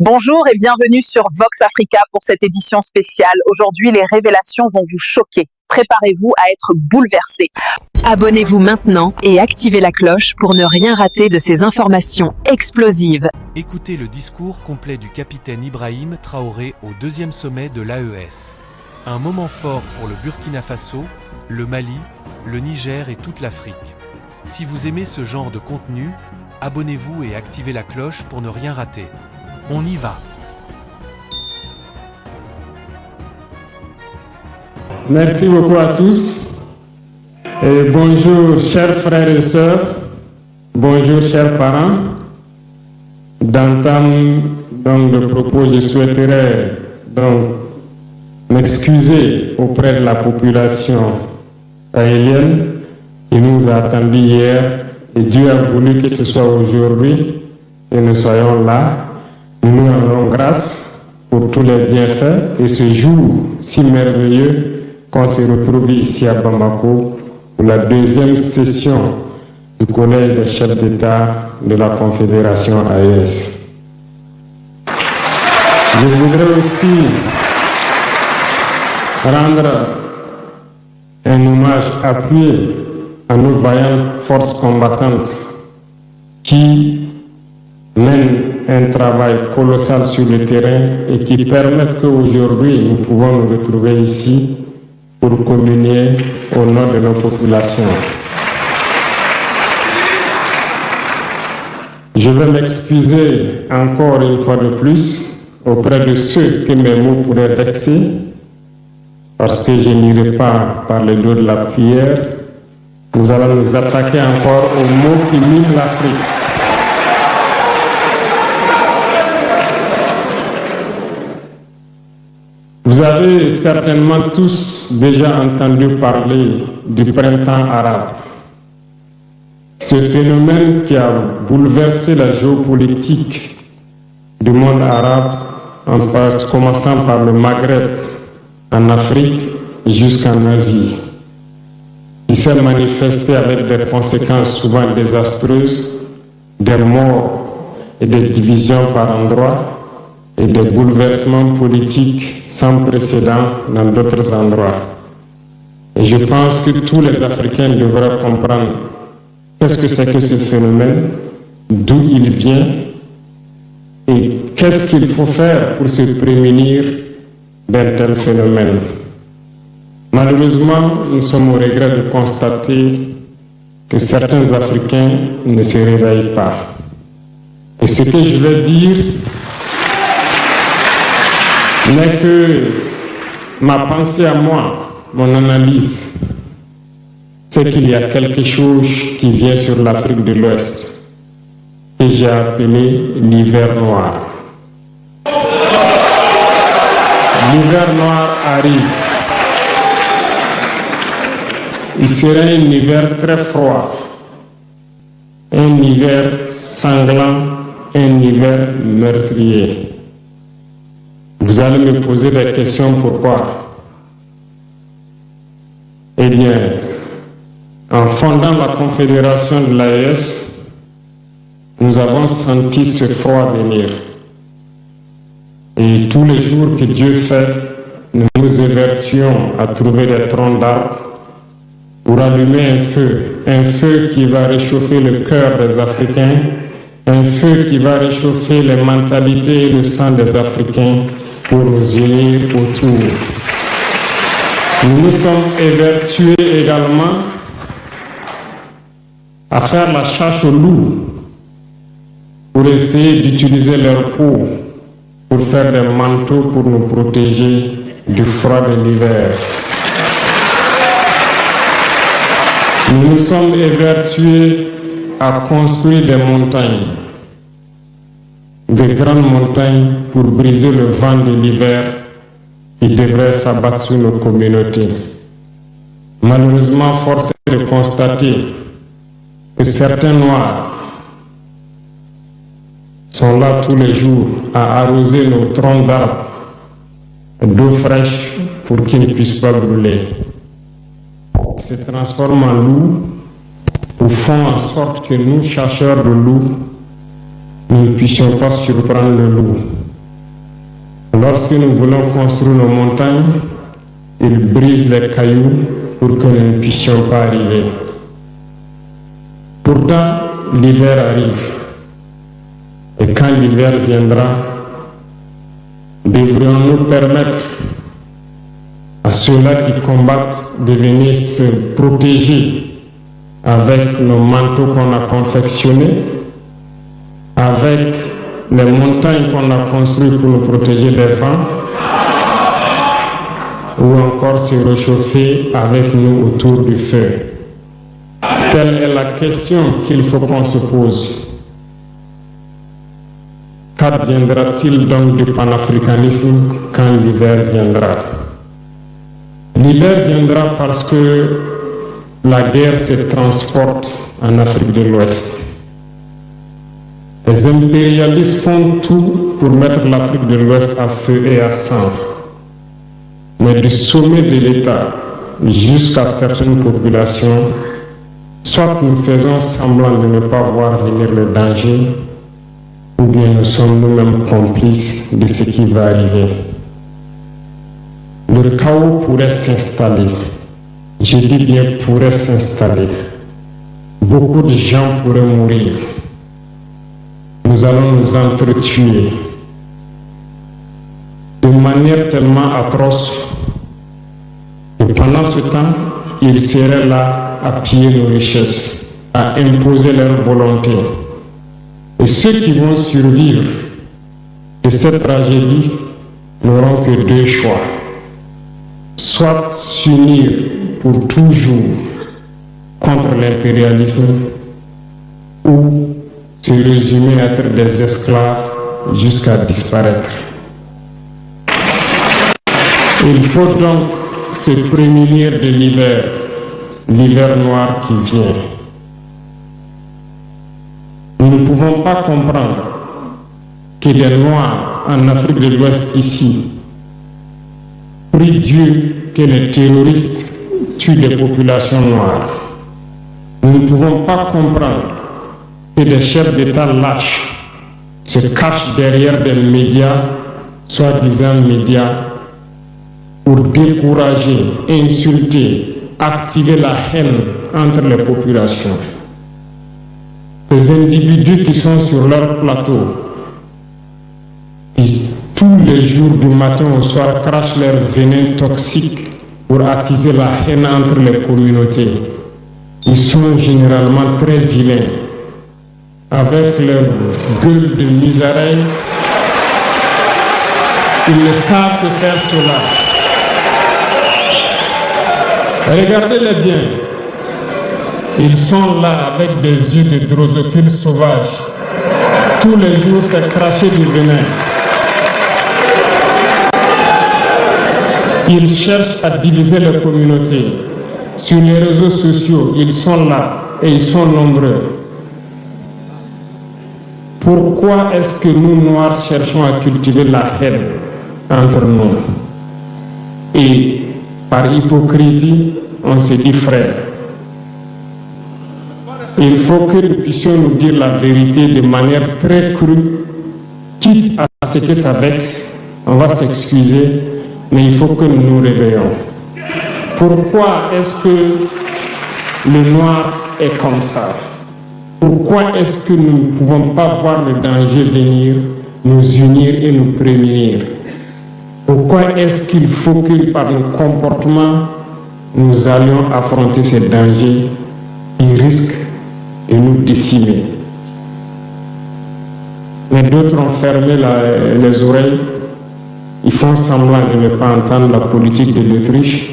Bonjour et bienvenue sur Vox Africa pour cette édition spéciale. Aujourd'hui, les révélations vont vous choquer. Préparez-vous à être bouleversés. Abonnez-vous maintenant et activez la cloche pour ne rien rater de ces informations explosives. Écoutez le discours complet du capitaine Ibrahim Traoré au deuxième sommet de l'AES. Un moment fort pour le Burkina Faso, le Mali, le Niger et toute l'Afrique. Si vous aimez ce genre de contenu, abonnez-vous et activez la cloche pour ne rien rater. On y va. Merci beaucoup à tous. Et bonjour chers frères et sœurs, bonjour chers parents. D'entame donc de propos, je souhaiterais donc m'excuser auprès de la population sahélienne qui nous a attendus hier et Dieu a voulu que ce soit aujourd'hui et nous soyons là. Nous nous rendons grâce pour tous les bienfaits et ce jour si merveilleux qu'on se retrouve ici à Bamako pour la deuxième session du Collège des chefs d'État de la Confédération AES. Je voudrais aussi rendre un hommage appuyé à nos vaillantes forces combattantes qui mènent un travail colossal sur le terrain et qui permettent qu'aujourd'hui nous pouvons nous retrouver ici pour communier au nom de nos populations. Je vais m'excuser encore une fois de plus auprès de ceux que mes mots pourraient vexer, parce que je n'irai pas par le dos de la pierre. Nous allons nous attaquer encore aux mots qui minent l'Afrique. Vous avez certainement tous déjà entendu parler du printemps arabe. Ce phénomène qui a bouleversé la géopolitique du monde arabe, en commençant par le Maghreb, en Afrique jusqu'en Asie, qui s'est manifesté avec des conséquences souvent désastreuses, des morts et des divisions par endroits, et des bouleversements politiques sans précédent dans d'autres endroits. Et je pense que tous les Africains devraient comprendre qu'est-ce que c'est que ce phénomène, d'où il vient et qu'est-ce qu'il faut faire pour se prémunir d'un tel phénomène. Malheureusement, nous sommes au regret de constater que certains Africains ne se réveillent pas. Et ce que je vais dire n'est que ma pensée à moi, mon analyse, c'est qu'il y a quelque chose qui vient sur l'Afrique de l'Ouest que j'ai appelé l'hiver noir. L'hiver noir arrive. Il sera un hiver très froid, un hiver sanglant, un hiver meurtrier. Vous allez me poser des questions, pourquoi? Eh bien, en fondant la Confédération de l'AES, nous avons senti ce froid venir. Et tous les jours que Dieu fait, nous nous évertuons à trouver des troncs d'arbres pour allumer un feu qui va réchauffer le cœur des Africains, un feu qui va réchauffer les mentalités et le sang des Africains, pour nous unir autour. Nous nous sommes évertués également à faire la chasse aux loups pour essayer d'utiliser leur peau pour faire des manteaux pour nous protéger du froid de l'hiver. Nous nous sommes évertués à construire des montagnes, de grandes montagnes pour briser le vent de l'hiver qui devrait s'abattre sur nos communautés. Malheureusement, force est de constater que certains Noirs sont là tous les jours à arroser nos troncs d'arbres d'eau fraîche pour qu'ils ne puissent pas brûler. Ils se transforment en loups ou font en sorte que nous, chasseurs de loups, nous ne puissions pas surprendre le loup. Lorsque nous voulons construire nos montagnes, ils brisent les cailloux pour que nous ne puissions pas arriver. Pourtant, l'hiver arrive. Et quand l'hiver viendra, devrions-nous permettre à ceux-là qui combattent de venir se protéger avec nos manteaux qu'on a confectionnés, avec les montagnes qu'on a construites pour nous protéger des vents, ou encore se réchauffer avec nous autour du feu. Telle est la question qu'il faut qu'on se pose. Qu'adviendra-t-il donc du panafricanisme quand l'hiver viendra? L'hiver viendra parce que la guerre se transporte en Afrique de l'Ouest. Les impérialistes font tout pour mettre l'Afrique de l'Ouest à feu et à sang. Mais du sommet de l'État jusqu'à certaines populations, soit nous faisons semblant de ne pas voir venir le danger, ou bien nous sommes nous-mêmes complices de ce qui va arriver. Le chaos pourrait s'installer. Je dis bien pourrait s'installer. Beaucoup de gens pourraient mourir. Nous allons nous entretuer de manière tellement atroce et pendant ce temps, ils seraient là à piller nos richesses, à imposer leur volonté. Et ceux qui vont survivre de cette tragédie n'auront que deux choix. Soit s'unir pour toujours contre l'impérialisme ou se résumer à être des esclaves jusqu'à disparaître. Il faut donc se prémunir de l'hiver noir qui vient. Nous ne pouvons pas comprendre que des Noirs en Afrique de l'Ouest ici prient Dieu que les terroristes tuent des populations noires. Nous ne pouvons pas comprendre que des chefs d'État lâches se cachent derrière des médias, soi-disant médias, pour décourager, insulter, activer la haine entre les populations. Ces individus qui sont sur leur plateau, qui tous les jours du matin au soir crachent leur venin toxique pour attiser la haine entre les communautés, ils sont généralement très vilains. Avec leur gueule de misérable, ils ne savent que faire cela. Regardez-les bien. Ils sont là avec des yeux de drosophiles sauvages. Tous les jours, c'est cracher du venin. Ils cherchent à diviser les communautés. Sur les réseaux sociaux, ils sont là et ils sont nombreux. Pourquoi est-ce que nous, Noirs, cherchons à cultiver la haine entre nous? Et par hypocrisie, on se dit frère. Il faut que nous puissions nous dire la vérité de manière très crue, quitte à ce que ça vexe, on va s'excuser, mais il faut que nous nous réveillons. Pourquoi est-ce que le noir est comme ça? Pourquoi est-ce que nous ne pouvons pas voir le danger venir, nous unir et nous prémunir? Pourquoi est-ce qu'il faut que par nos comportements, nous allions affronter ces dangers qui risquent de nous décimer? Mais d'autres ont fermé les oreilles, ils font semblant de ne pas entendre la politique de l'Autriche.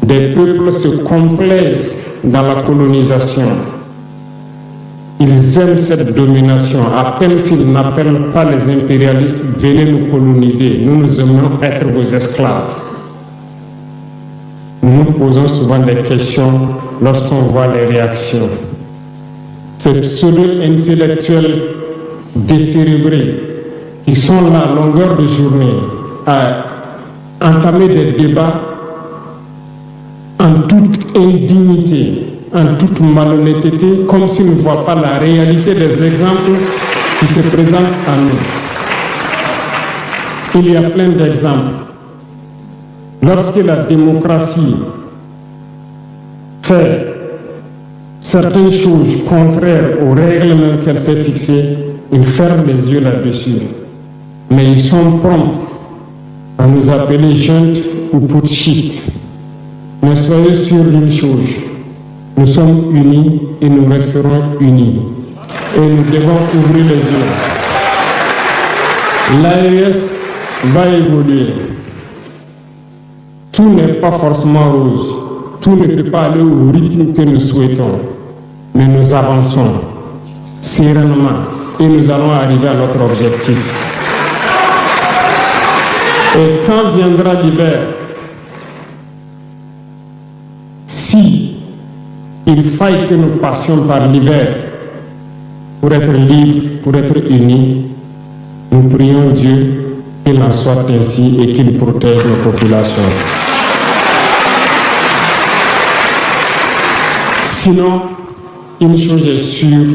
Des peuples se complaisent dans la colonisation. Ils aiment cette domination. À peine s'ils n'appellent pas les impérialistes, venez nous coloniser. Nous aimons être vos esclaves. Nous nous posons souvent des questions lorsqu'on voit les réactions. Ces pseudo-intellectuels décérébrés qui sont là à longueur de journée à entamer des débats en toute indignité, en toute malhonnêteté, comme s'ils ne voient pas la réalité des exemples qui se présentent à nous. Il y a plein d'exemples. Lorsque la démocratie fait certaines choses contraires aux règles même qu'elle s'est fixées, ils ferment les yeux là-dessus. Mais ils sont prompts à nous appeler juntes ou putschistes. Mais soyez sûrs d'une chose, nous sommes unis et nous resterons unis. Et nous devons ouvrir les yeux. L'AES va évoluer. Tout n'est pas forcément rose. Tout ne peut pas aller au rythme que nous souhaitons. Mais nous avançons sereinement et nous allons arriver à notre objectif. Et quand viendra l'hiver, si il faille que nous passions par l'hiver pour être libres, pour être unis, nous prions Dieu qu'il en soit ainsi et qu'il protège nos populations. Sinon, une chose est sûre,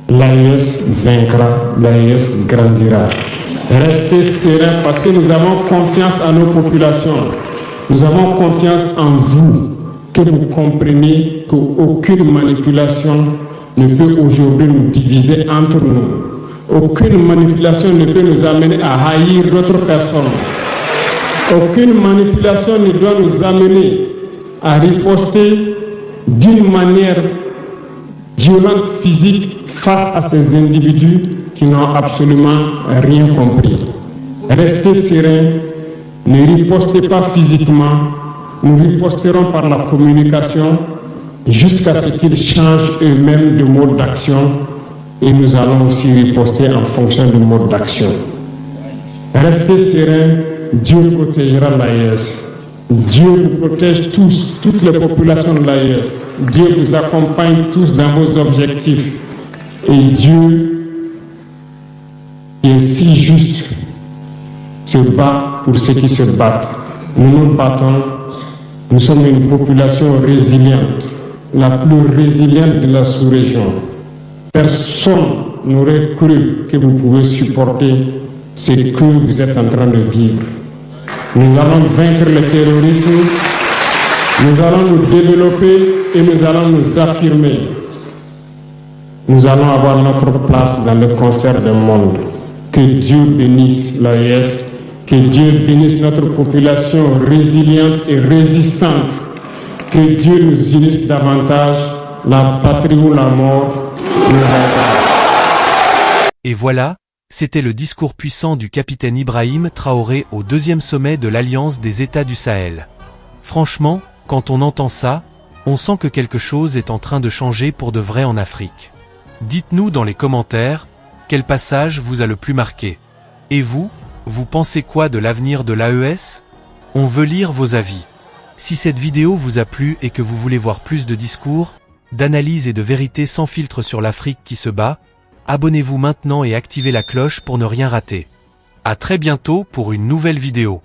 l'AES vaincra, l'AES grandira. Restez sereins parce que nous avons confiance en nos populations. Nous avons confiance en vous, que vous compreniez qu'aucune manipulation ne peut aujourd'hui nous diviser entre nous. Aucune manipulation ne peut nous amener à haïr d'autres personnes. Aucune manipulation ne doit nous amener à riposter d'une manière violente, physique, face à ces individus qui n'ont absolument rien compris. Restez sereins, ne ripostez pas physiquement, nous riposterons par la communication jusqu'à ce qu'ils changent eux-mêmes de mode d'action et nous allons aussi riposter en fonction du mode d'action. Restez sereins, Dieu protégera l'AES. Dieu vous protège tous, toutes les populations de l'AES. Dieu vous accompagne tous dans vos objectifs. Et Dieu, qui est si juste, se bat pour ceux qui se battent. Nous nous battons. Nous sommes une population résiliente, la plus résiliente de la sous-région. Personne n'aurait cru que vous pouvez supporter ce que vous êtes en train de vivre. Nous allons vaincre le terrorisme, nous allons nous développer et nous allons nous affirmer. Nous allons avoir notre place dans le concert du monde. Que Dieu bénisse l'AES, que Dieu bénisse notre population résiliente et résistante. Que Dieu nous unisse davantage, la patrie ou la mort. Et voilà, c'était le discours puissant du capitaine Ibrahim Traoré au deuxième sommet de l'Alliance des États du Sahel. Franchement, quand on entend ça, on sent que quelque chose est en train de changer pour de vrai en Afrique. Dites-nous dans les commentaires, quel passage vous a le plus marqué. Et vous, vous pensez quoi de l'avenir de l'AES? On veut lire vos avis. Si cette vidéo vous a plu et que vous voulez voir plus de discours, d'analyse et de vérité sans filtre sur l'Afrique qui se bat, abonnez-vous maintenant et activez la cloche pour ne rien rater. À très bientôt pour une nouvelle vidéo.